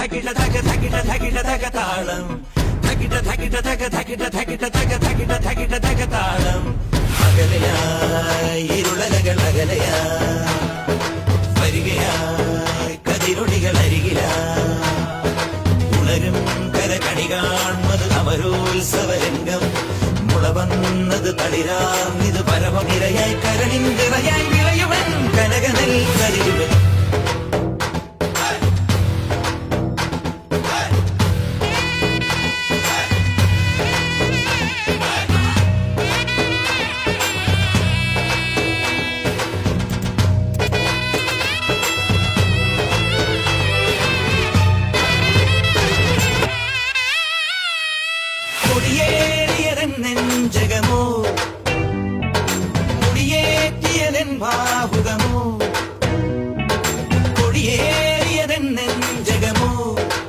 തകിട തക തകിട തകിട തക താളം തകിട തകിട തക തകിട തകിട തക തകിട തകിട തക താളം അകലയായി ഇരുളലകൾ അകലയായി വരികയായി കതിരൊളികൾ അരികിലായി ഉണരും കരകണി കാൺമത് അമരോത്സവരംഗം മുളവന്നത് തളിരാർന്നിത് പരമനിരയായി കരണിന്തിറയായി വിളയുവൻ കനകനൽ കരിയുവൻ